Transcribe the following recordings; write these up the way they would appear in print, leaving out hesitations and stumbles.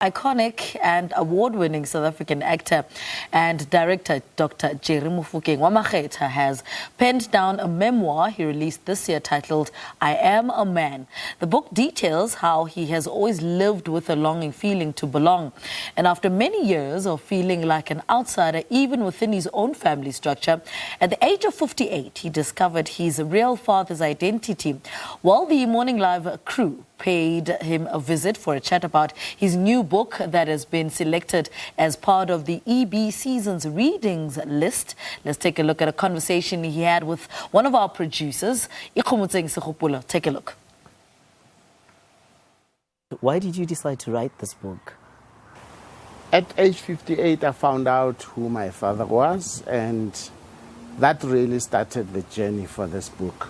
Iconic and award-winning South African actor and director Dr. Mofokeng Wa Makhetha has penned down a memoir he released this year titled I Am a Man. The book details how he has always lived with a longing feeling to belong. And after many years of feeling like an outsider even within his own family structure, at the age of 58, he discovered his real father's identity. While the Morning Live crew paid him a visit for a chat about his new book that has been selected as part of the EB Season's readings list. Let's take a look at a conversation he had with one of our producers, Ikgomotseng Segopolo. Take a look. Why did you decide to write this book? At age 58, I found out who my father was, and that really started the journey for this book.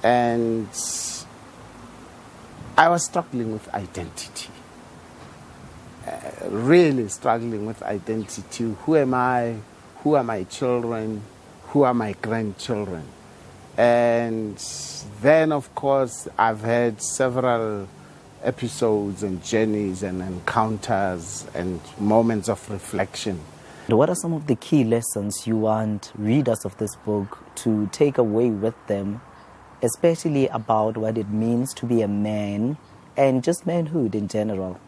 And I was struggling with identity, really struggling with identity. Who am I? Who are my children? Who are my grandchildren? And then, of course, I've had several episodes and journeys and encounters and moments of reflection. What are some of the key lessons you want readers of this book to take away with them, especially about what it means to be a man and just manhood in general?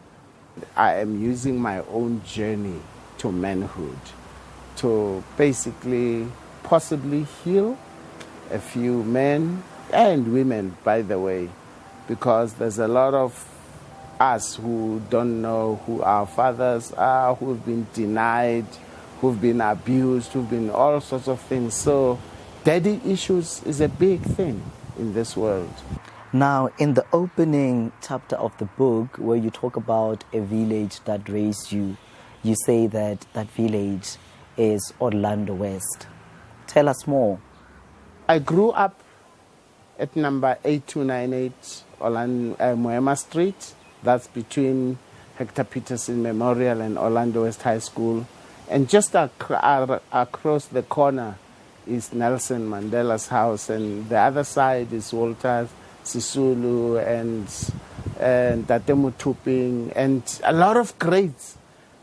I am using my own journey to manhood to basically possibly heal a few men and women, by the way, because there's a lot of us who don't know who our fathers are, who've been denied, who've been abused, who've been all sorts of things. So daddy issues is a big thing in this world. Now, in the opening chapter of the book, where you talk about a village that raised you, you say that that village is Orlando West. Tell us more. I grew up at number 8298 Moema Street. That's between Hector Peterson Memorial and Orlando West High School. And just across the corner is Nelson Mandela's house, and the other side is Walter Sisulu and Tate Mutuping, and a lot of greats.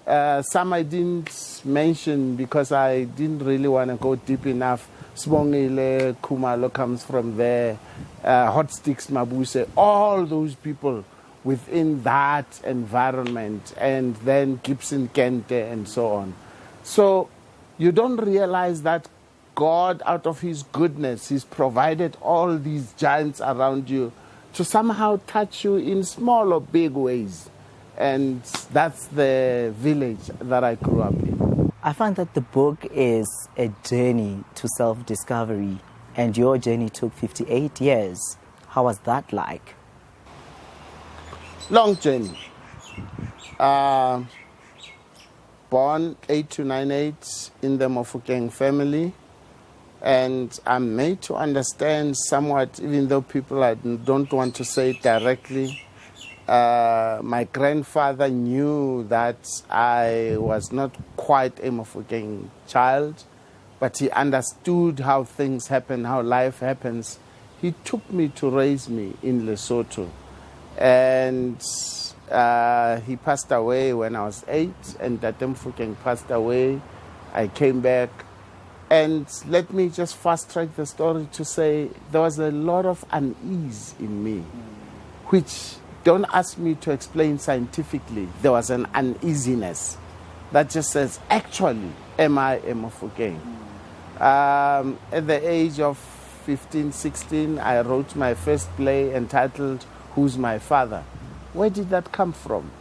Some I didn't mention because I didn't really want to go deep enough. Sbongile Kumalo comes from there, Hot Sticks Mabuse, all those people within that environment, and then Gibson Kente and so on. So you don't realize that God, out of his goodness, he's provided all these giants around you to somehow touch you in small or big ways. And that's the village that I grew up in. I find that the book is a journey to self-discovery, and your journey took 58 years. How was that like? Long journey. Born 8298 in the Mofokeng family. And I'm made to understand somewhat, even though people don't want to say it directly. My grandfather knew that I was not quite a Mofokeng child, but he understood how things happen, how life happens. He took me to raise me in Lesotho. And he passed away when I was 8, and Tate Mofokeng passed away. I came back. And let me just fast track the story to say there was a lot of unease in me, which don't ask me to explain scientifically. There was an uneasiness that just says, actually, am I a Mofokeng? At the age of 15, 16, I wrote my first play entitled, Who's My Father? Where did that come from?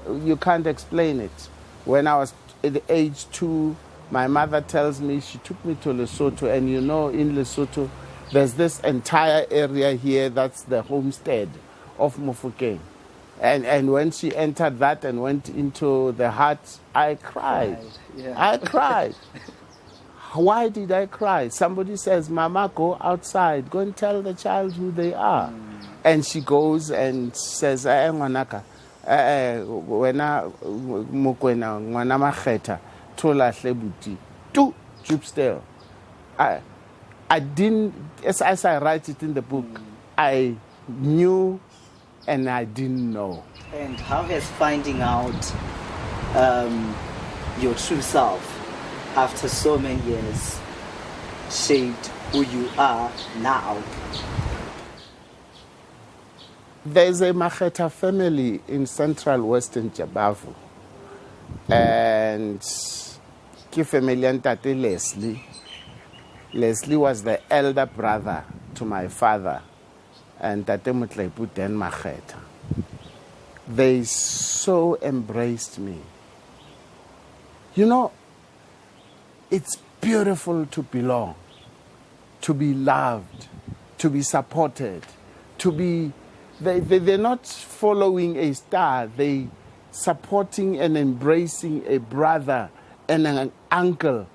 You can't explain it. When I was at the age 2, my mother tells me she took me to Lesotho, and you know, in Lesotho, there's this entire area here that's the homestead of Mofokeng. And when she entered that and went into the hut, I cried. Yeah. I cried. Why did I cry? Somebody says, Mama, go outside. Go and tell the child who they are. And she goes and says, Ngwanaka, wena Mokwena, Ngwana Makhetha. To Jupsdale. I didn't, as I write it in the book, I knew and I didn't know. And how has finding out your true self after so many years shaped who you are now? There's a Makhetha family in central western Jabavu, and ki family ntate Leslie. Leslie was the elder brother to my father, and Tate Mutlepu Den Makhetha. They so embraced me. You know, it's beautiful to belong, to be loved, to be supported, to be... They're not following a star. They supporting and embracing a brother and an uncle.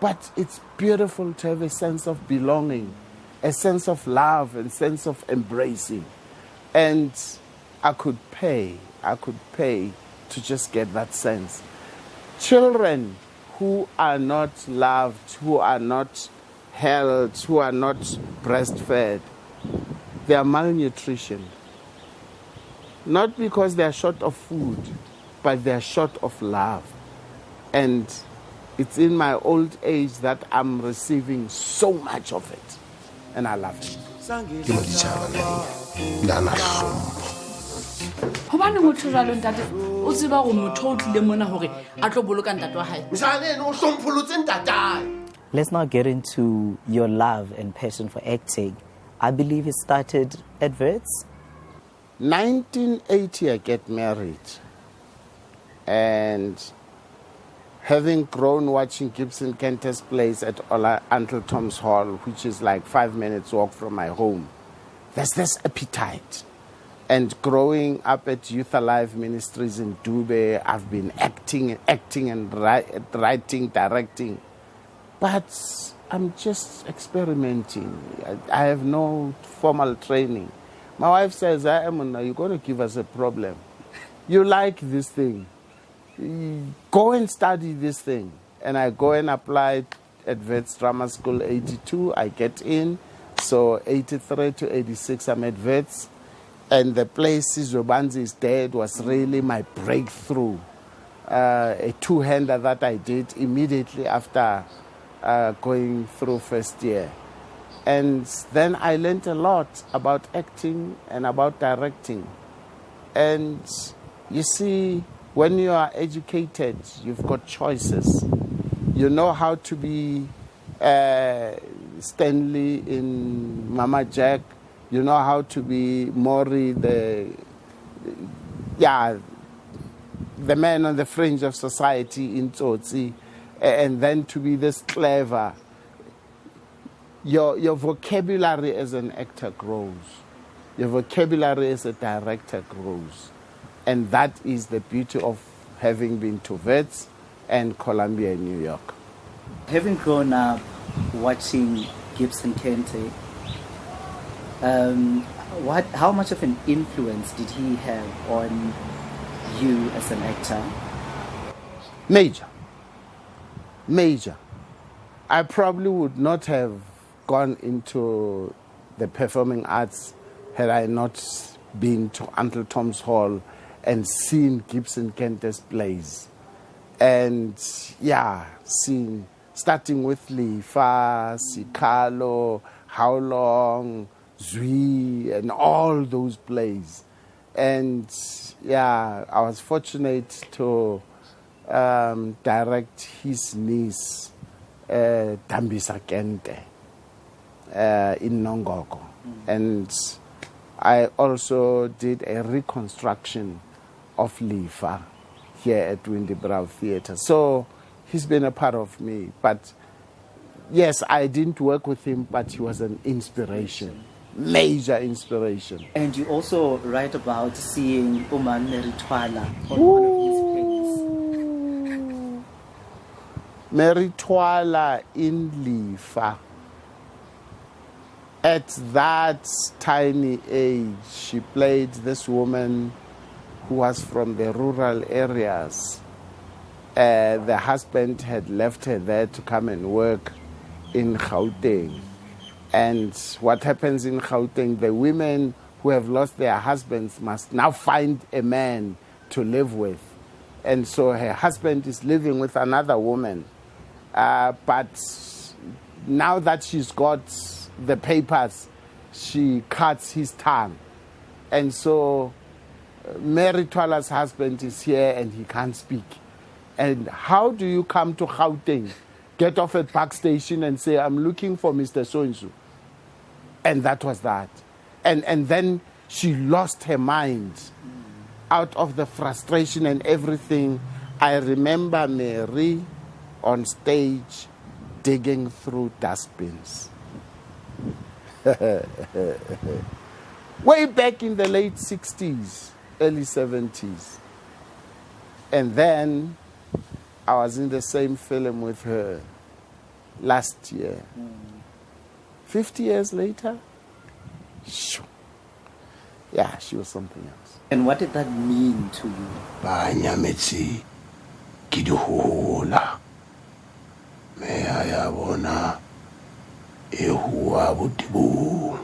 But it's beautiful to have a sense of belonging, a sense of love and sense of embracing. And I could pay to just get that sense. Children who are not loved, who are not held, who are not breastfed, they are malnutrition. Not because they are short of food, but they are short of love. And it's in my old age that I'm receiving so much of it. And I love it. Hobane motho jalo ntate o tseba go motho o tlile mona hore a tlo boloka ntate wa hae. Let's now get into your love and passion for acting. I believe it started at Wits. 1980 I get married, and having grown watching Gibson Kenter's plays at Uncle Tom's Hall, which is like 5 minutes walk from my home, there's this appetite. And growing up at Youth Alive Ministries in Dube, I've been acting and writing, directing. But I'm just experimenting. I have no formal training. My wife says, you're going to give us a problem. You like this thing. Go and study this thing. And I go and apply at Wits Drama School 82. I get in. So 83 to 86, I'm at Wits. And the play Sizobanzi is Dead was really my breakthrough. A two-hander that I did immediately after going through first year. And then I learned a lot about acting and about directing. And you see, when you are educated, you've got choices. You know how to be Stanley in Mama Jack. You know how to be Maury, the man on the fringe of society in Tsotsi, and then to be this clever. Your vocabulary as an actor grows. Your vocabulary as a director grows. And that is the beauty of having been to Wits and Columbia in New York. Having grown up watching Gibson Kente, how much of an influence did he have on you as an actor? Major. I probably would not have gone into the performing arts had I not been to Uncle Tom's Hall and seen Gibson Kenter's plays. And starting with Lifa, Sikalo, How Long, Zui, and all those plays. And I was fortunate to direct his niece, Dambisa Kente, in Nongoko. And I also did a reconstruction of Lifa here at Windy Brow Theatre. So he's been a part of me. But yes, I didn't work with him, but he was an inspiration. Major inspiration. And you also write about seeing Uman Meritwala on one of his plays. Meritwala in Lifa. At that tiny age, she played this woman who was from the rural areas. The husband had left her there to come and work in Gauteng. And what happens in Gauteng, the women who who have lost their husbands must now find a man to live with. And so her husband is living with another woman. But now that she's got the papers, she cuts his tongue. And so Mary Twala's husband is here and he can't speak. And how do you come to Gauteng, get off at Park Station and say, I'm looking for Mr. So-and-so? And that was that. And then she lost her mind out of the frustration and everything. I remember Mary on stage digging through dustbins. Way back in the late 60s, early 70s. And then I was in the same film with her last year. 50 years later, shoo. Yeah, she was something else. And what did that mean to you? Banyametsi kiduhula me ayabona ehuwa butibu.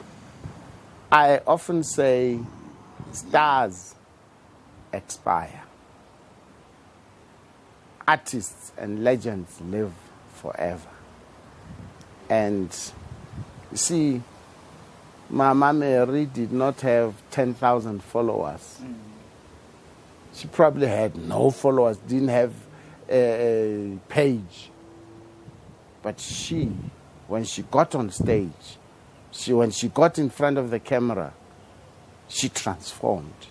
I often say stars expire. Artists and legends live forever. And you see, Mama Mary did not have 10,000 followers. She probably had no followers, didn't have a page. But she, when she got on stage, when she got in front of the camera, she transformed.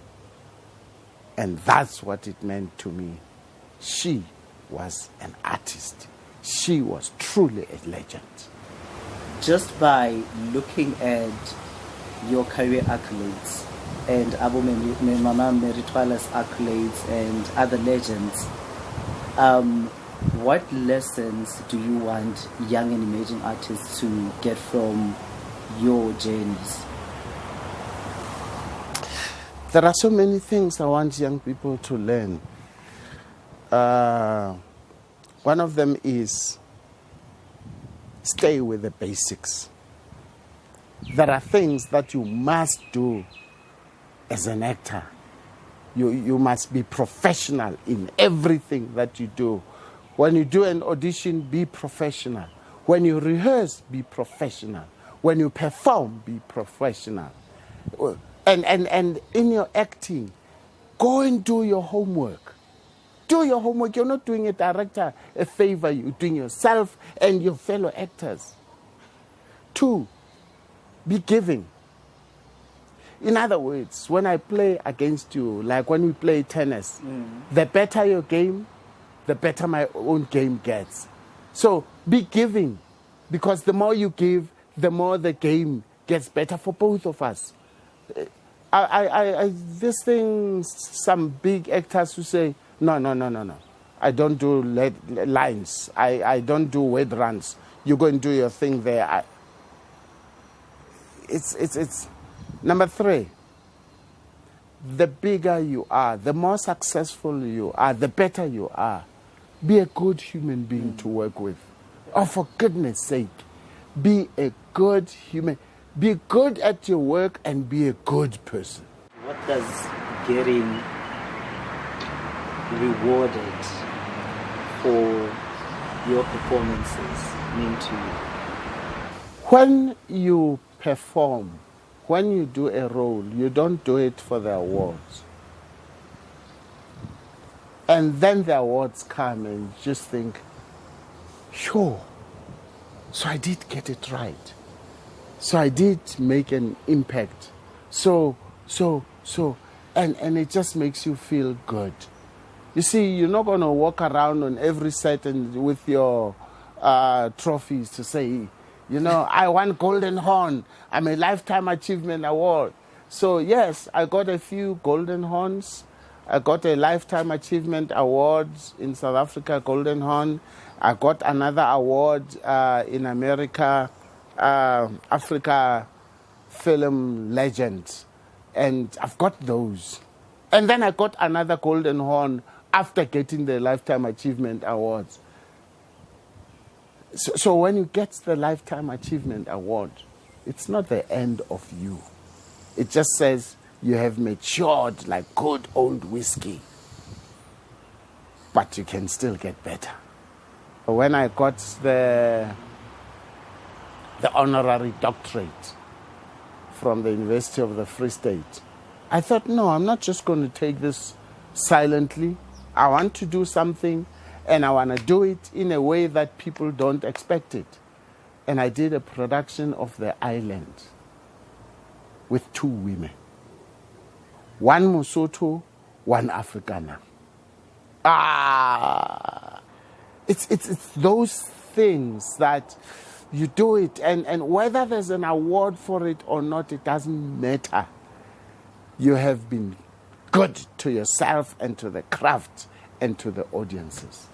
And that's what it meant to me. She was an artist. She was truly a legend. Just by looking at your career accolades and Mama Mary Twala's accolades and other legends, what lessons do you want young and emerging artists to get from your journeys? There are so many things I want young people to learn. One of them is stay with the basics. There are things that you must do as an actor. You must be professional in everything that you do. When you do an audition, be professional. When you rehearse, be professional. When you perform, be professional. And in your acting, go and do your homework. Do your homework. You're not doing a director a favor. You're doing yourself and your fellow actors. 2, be giving. In other words, when I play against you, like when we play tennis, the better your game, the better my own game gets. So be giving, because the more you give, the more the game gets better for both of us. This thing, some big actors who say, no. I don't do lines. I don't do word runs. You go and do your thing there. It's number 3. The bigger you are, the more successful you are, the better you are. Be a good human being to work with. Oh, for goodness sake, be a good human. Be good at your work and be a good person. What does getting rewarded for your performances mean to you? When you perform, when you do a role, you don't do it for the awards. And then the awards come and you just think, sure, so I did get it right. So I did make an impact. And it just makes you feel good. You see, you're not going to walk around on every set and with your trophies to say, I won Golden Horn. I'm a Lifetime Achievement Award. So yes, I got a few Golden Horns. I got a Lifetime Achievement Award in South Africa, Golden Horn. I got another award in America, Africa Film Legend. And I've got those. And then I got another Golden Horn after getting the Lifetime Achievement Awards. So when you get the Lifetime Achievement Award, it's not the end of you. It just says you have matured like good old whiskey, but you can still get better. When I got the honorary doctorate from the University of the Free State, I thought, no, I'm not just going to take this silently. I want to do something, and I want to do it in a way that people don't expect it. And I did a production of The Island with 2 women. One Mosotho, one Afrikaner. It's those things that you do it, and whether there's an award for it or not, it doesn't matter. You have been good to yourself and to the craft and to the audiences.